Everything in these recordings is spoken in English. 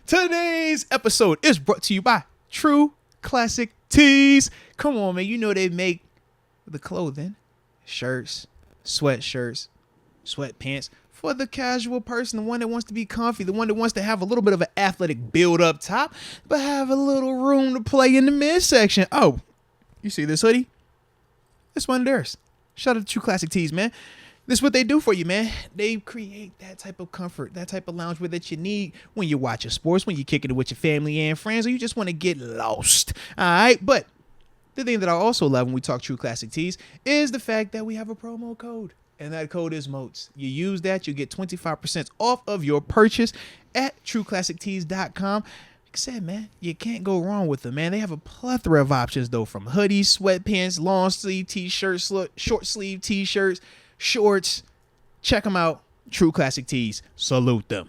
Today's episode is brought to you by True Classic Tees. Come on, man. You know they make the clothing, shirts, sweatshirts, sweatpants for the casual person, the one that wants to be comfy, the one that wants to have a little bit of an athletic build up top, but have a little room to play in the midsection. Oh, you see this hoodie? It's one of theirs. Shout out to True Classic Tees, man. This is what they do for you, man. They create that type of comfort, that type of loungewear that you need when you're watching sports, when you're kicking it with your family and friends, or you just want to get lost. All right, but the thing that I also love when we talk True Classic Tees is the fact that we have a promo code, and that code is MOATS. You use that, you get 25% off of your purchase at trueclassictees.com. Like I said, man, you can't go wrong with them, man. They have a plethora of options, though, from hoodies, sweatpants, long sleeve t-shirts, short sleeve t-shirts, shorts. Check them out. True Classic Tees. Salute them.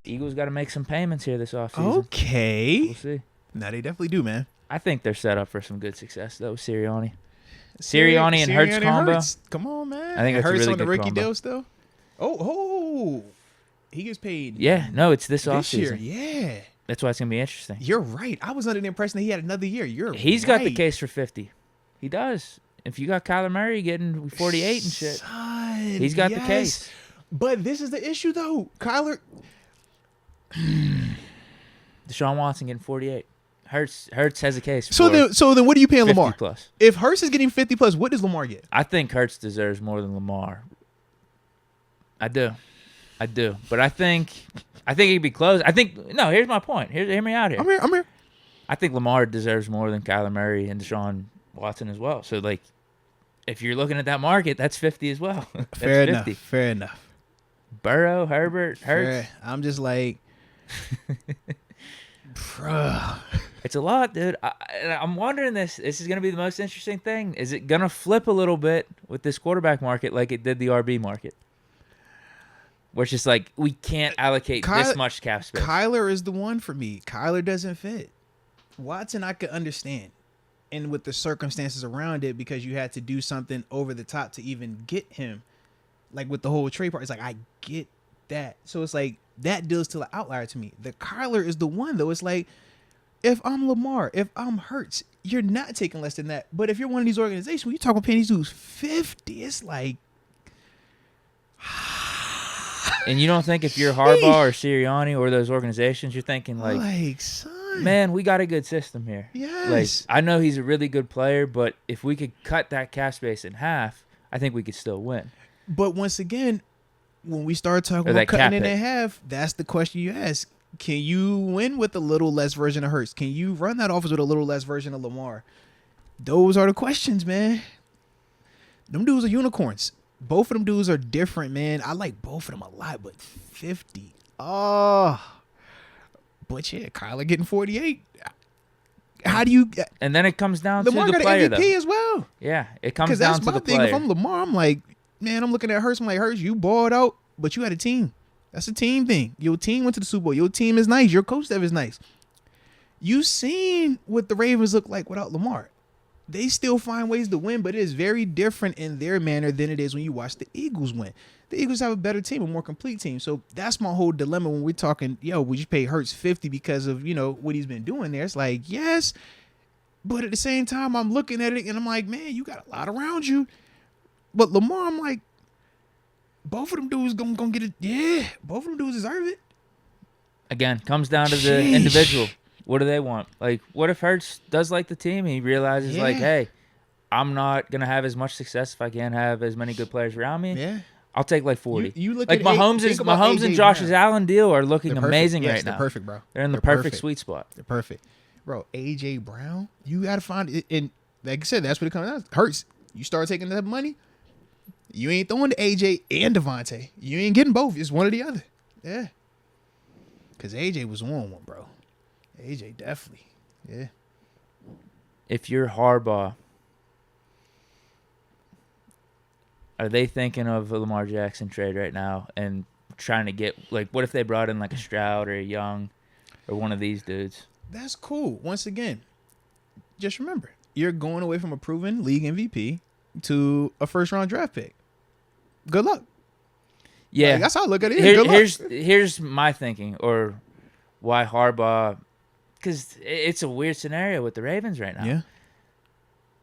Eagles got to make some payments here this offseason. Okay. We'll see. No, they definitely do, man. I think they're set up for some good success, though. Sirianni and Hurts combo. Come on, man. I think that's Hurts a really on the good rookie combo. deal still. Oh, he gets paid. Yeah, no, it's this this year. offseason. Yeah, That's why it's going to be interesting. you're right. I was under the impression that he had another year. He's got the case for 50. He does. If you got Kyler Murray getting 48 and shit, Son, he's got the case. But this is the issue, though. Kyler. Deshaun Watson getting 48. Hurts has a case. So then, what are you paying 50 Lamar? plus. If Hurts is getting 50 plus, what does Lamar get? I think Hurts deserves more than Lamar. I do. But I think he'd be close. Here's my point. Hear me out here. I'm here. I think Lamar deserves more than Kyler Murray and Deshaun Watson as well. So, like, if you're looking at that market, that's 50 as well. That's Fair 50. enough. Fair enough. Burrow, Herbert, Hurts. I'm just like, bruh. It's a lot, dude. I'm wondering this. This is going to be the most interesting thing. Is it going to flip a little bit with this quarterback market like it did the RB market? Where it's just like, we can't allocate this much cap space. Kyler is the one for me. Kyler doesn't fit. Watson, I could understand. And with the circumstances around it, because you had to do something over the top to even get him. Like with the whole trade part, it's like, I get that. So it's like, that deal's still an outlier to me. The Kyler is the one, though. It's like, if I'm Lamar, if I'm Hurts, you're not taking less than that. But if you're one of these organizations, when you talk about paying these dudes 50, it's like... And you don't think if you're Harbaugh or Sirianni or those organizations, you're thinking like son, man, we got a good system here. Yes. Like, I know he's a really good player, but if we could cut that cap space in half, I think we could still win. But once again, when we start talking about cutting it in half, that's the question you ask. Can you win with a little less version of Hurts? Can you run that offense with a little less version of Lamar? Those are the questions, man. Them dudes are unicorns. Both of them dudes are different, man. I like both of them a lot, but 50. Oh. But yeah, Kyler getting 48. How do you... And then it comes down to Lamar the got player, an MVP though. as well. Yeah, it comes down to the player. Because that's my thing. If I'm Lamar, I'm like, man, I'm looking at Hurts. I'm like, Hurts, you balled out, but you had a team. That's a team thing. Your team went to the Super Bowl. Your team is nice. Your coach staff is nice. You seen what the Ravens look like without Lamar. They still find ways to win, but it is very different in their manner than it is when you watch the Eagles win. The Eagles have a better team, a more complete team. So that's my whole dilemma when we're talking, would you pay Hurts 50 because of, what he's been doing there? It's like, yes. But at the same time, I'm looking at it and I'm like, man, you got a lot around you. But Lamar, I'm like, both of them dudes gonna get it. Yeah, both of them dudes deserve it. Again, comes down to the individual. What do they want? Like, what if Hurts does like the team and he realizes, like, hey, I'm not going to have as much success if I can't have as many good players around me? Yeah. I'll take like 40. You look like at Mahomes and Josh Allen deal are looking amazing right now. They're perfect, bro. They're in the perfect sweet spot. They're perfect. Bro, A.J. Brown, you got to find it. And like I said, that's what it comes down to. Hurts. You start taking that money, you ain't throwing to A.J. and Devontae. You ain't getting both. It's one or the other. Yeah. Because A.J. was on one, bro. A.J. definitely. Yeah. If you're Harbaugh, are they thinking of a Lamar Jackson trade right now and trying to get, like, what if they brought in like a Stroud or a Young or one of these dudes? That's cool. Once again, just remember, you're going away from a proven league MVP to a first-round draft pick. Good luck. Yeah. Like, that's how I look at it. Good luck. Here's my thinking, or why Harbaugh, because it's a weird scenario with the Ravens right now. Yeah.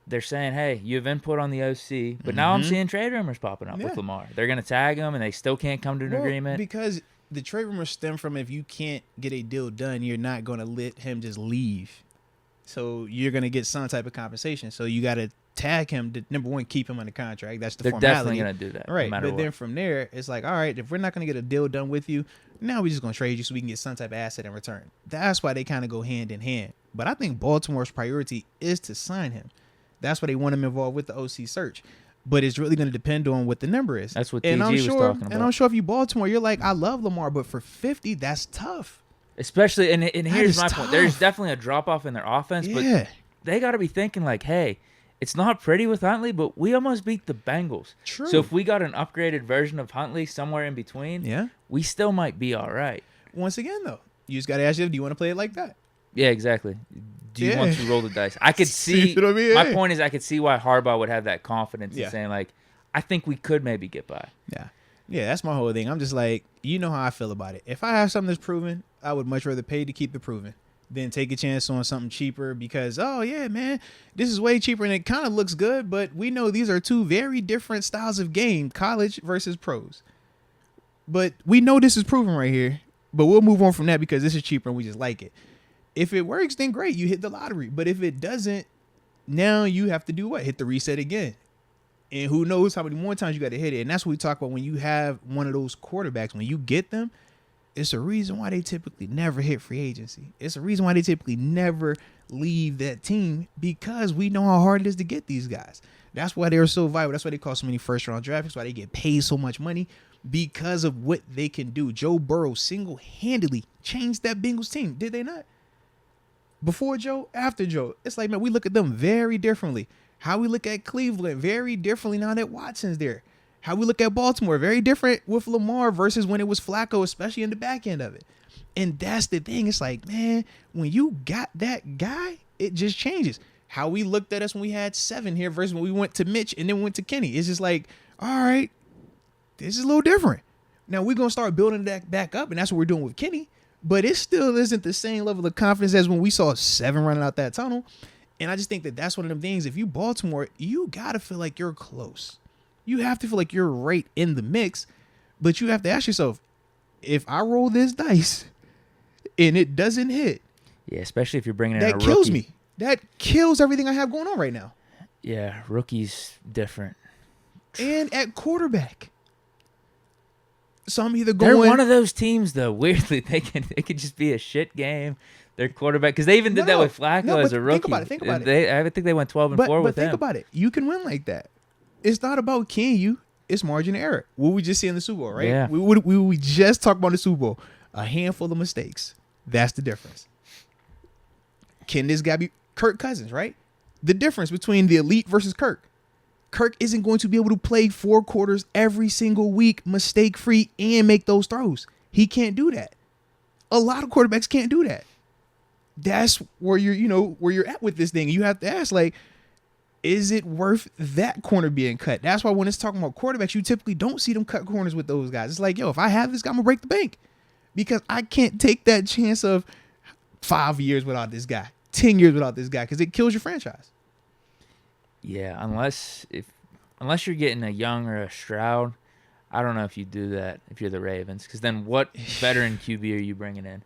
They're saying, hey, you have input on the OC, but now I'm seeing trade rumors popping up with Lamar. They're going to tag him, and they still can't come to an agreement. Because the trade rumors stem from if you can't get a deal done, you're not going to let him just leave. So you're going to get some type of compensation. So you got to tag him to, number one, keep him under contract. That's the formality. They're definitely going to do that, right? No matter but what. Then from there, it's like, all right, if we're not going to get a deal done with you, now we're just going to trade you so we can get some type of asset in return. That's why they kind of go hand in hand. But I think Baltimore's priority is to sign him. That's why they want him involved with the OC search. But it's really going to depend on what the number is. That's what TG was talking about. And I'm sure if you Baltimore, you're like, I love Lamar, but for 50, that's tough. Especially, and here's my point. There's definitely a drop-off in their offense, but they got to be thinking like, hey, it's not pretty with Huntley, but we almost beat the Bengals. True. So if we got an upgraded version of Huntley somewhere in between, we still might be all right. Once again, though, you just got to ask yourself, do you want to play it like that? Yeah, exactly. Do you want to roll the dice? I could see. You know what I mean? My point is, I could see why Harbaugh would have that confidence in saying, like, I think we could maybe get by. Yeah, that's my whole thing. I'm just like, you know how I feel about it. If I have something that's proven, I would much rather pay to keep the proven than take a chance on something cheaper because, oh, yeah, man, this is way cheaper and it kind of looks good, but we know these are two very different styles of game, college versus pros. But we know this is proven right here, but we'll move on from that because this is cheaper and we just like it. If it works, then great, you hit the lottery. But if it doesn't, now you have to do what? Hit the reset again. And who knows how many more times you got to hit it. And that's what we talk about when you have one of those quarterbacks. When you get them, it's a reason why they typically never hit free agency. It's a reason why they typically never leave that team because we know how hard it is to get these guys. That's why they're so viable. That's why they cost so many first-round draft picks, why they get paid so much money because of what they can do. Joe Burrow single-handedly changed that Bengals team. Did they not? Before Joe, after Joe. It's like, man, we look at them very differently. How we look at Cleveland, very differently now that Watson's there. How we look at Baltimore, very different with Lamar versus when it was Flacco, especially in the back end of it. And that's the thing. It's like, man, when you got that guy, it just changes. How we looked at us when we had 7 here versus when we went to Mitch and then went to Kenny. It's just like, all right, this is a little different. Now we're going to start building that back up, and that's what we're doing with Kenny. But it still isn't the same level of confidence as when we saw 7 running out that tunnel. And I just think that that's one of them things. If you Baltimore, you got to feel like you're close. You have to feel like you're right in the mix. But you have to ask yourself, if I roll this dice and it doesn't hit. Yeah, especially if you're bringing in a rookie. That kills me. That kills everything I have going on right now. Yeah, rookie's different. And at quarterback. So I'm either going. They're one of those teams, though. Weirdly, they could just be a shit game. Their quarterback, because they even did that with Flacco as a rookie. Think about it. I think they went 12-4 with him. But think about it. You can win like that. It's not about can you. It's margin of error. What we just see in the Super Bowl, right? Yeah. We just talked about the Super Bowl. A handful of mistakes. That's the difference. Can this guy be Kirk Cousins, right? The difference between the elite versus Kirk. Kirk isn't going to be able to play 4 quarters every single week, mistake-free, and make those throws. He can't do that. A lot of quarterbacks can't do that. That's where where you're at with this thing. You have to ask, like, is it worth that corner being cut? That's why when it's talking about quarterbacks, you typically don't see them cut corners with those guys. It's like, yo, if I have this guy, I'm going to break the bank. Because I can't take that chance of 5 years without this guy, 10 years without this guy, because it kills your franchise. Yeah, unless you're getting a Young or a Stroud, I don't know if you do that if you're the Ravens. Because then what veteran QB are you bringing in?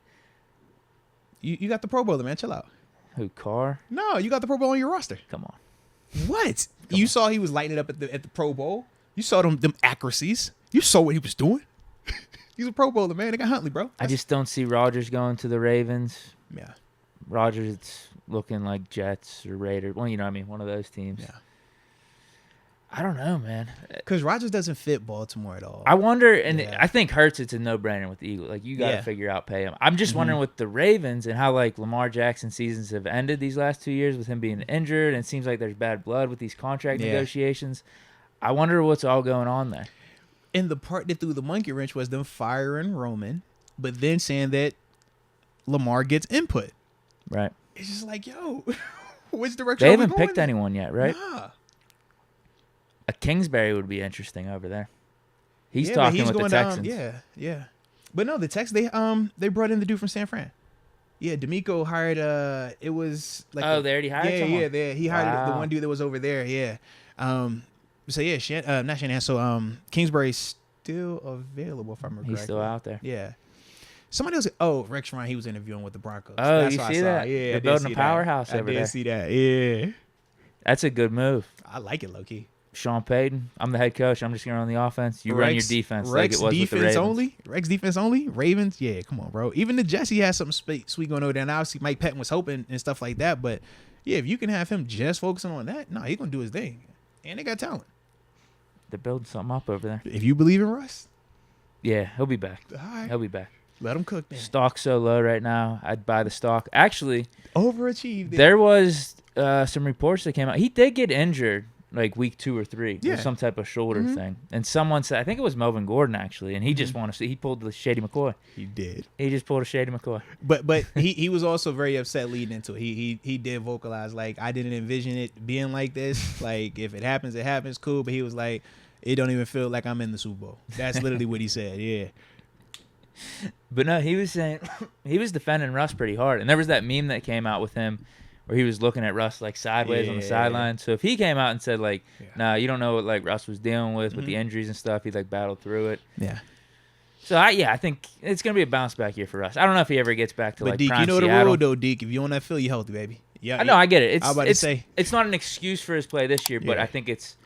You got the Pro Bowler, man. Chill out. Who, Carr? No, you got the Pro Bowl on your roster. Come on. What? You saw he was lighting it up at the Pro Bowl. You saw them accuracies. You saw what he was doing. He's a Pro Bowler, man. They got Huntley, bro. I just don't see Rodgers going to the Ravens. Yeah. Rodgers, it's looking like Jets or Raiders. Well, you know what I mean? One of those teams. Yeah. I don't know, man. Because Rodgers doesn't fit Baltimore at all. I wonder, and I think Hurts, it's a no-brainer with the Eagles. Like, you got to figure out pay him. I'm just wondering with the Ravens and how, like, Lamar Jackson seasons have ended these last 2 years with him being injured, and it seems like there's bad blood with these contract negotiations. I wonder what's all going on there. And the part that threw the monkey wrench was them firing Roman, but then saying that Lamar gets input. Right. It's just like, yo, which direction They are we haven't going picked in? anyone yet, right? Nah. A Kingsbury would be interesting over there. He's but talking with the Texans. Yeah. But no, the Texans, they brought in the dude from San Fran. Yeah, D'Amico hired. It was like. They already hired Yeah, someone? yeah. He hired the Wow. one dude that was over there. Yeah. So yeah, not Shanahan. So Kingsbury's still available if I'm correct. He's still out there. Yeah. Somebody else. Oh, Rex Ryan. He was interviewing with the Broncos. Oh, That's you what I see saw. that? Yeah, They're I did building a see powerhouse that. over I there. did see that. Yeah. That's a good move. I like it, low key. Sean Payton, I'm the head coach. I'm just going to run the offense. You run your defense like Rex it was with the defense Ravens. only. Rex defense only. Ravens. Yeah, come on, bro. Even the Jets, he has something sweet going over there. And obviously, Mike Patton was hoping and stuff like that. But yeah, if you can have him just focusing on that, he's gonna do his thing. And they got talent. They're building something up over there. If you believe in Russ, Yeah, he'll be back. all right, He'll be back. let him cook. Then. Stock's so low right now. I'd buy the stock. Actually, Overachieved. there was some reports that came out. He did get injured like week 2 or 3 Yeah. with some type of shoulder thing. And someone said, I think it was Melvin Gordon actually, and he just wanted to see. He pulled the Shady McCoy. He did. He just pulled a Shady McCoy. But he was also very upset leading into it. He did vocalize like, I didn't envision it being like this. Like if it happens, cool. But he was like, it don't even feel like I'm in the Super Bowl. That's literally what he said. Yeah. But no, he was saying he was defending Russ pretty hard. And there was that meme that came out with him where he was looking at Russ like sideways on the sideline. So if he came out and said like, nah, you don't know what like Russ was dealing with the injuries and stuff. He like battled through it. Yeah. So I think it's gonna be a bounce back year for Russ. I don't know if he ever gets back to But like Deke, prime you know Seattle. the rule though, Deke. If you on that field, you healthy, baby. Yeah. I know, I get it. I was about to say. It's not an excuse for his play this year, but Yeah. I think it's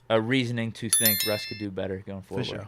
a reasoning to think Russ could do better going For forward. sure.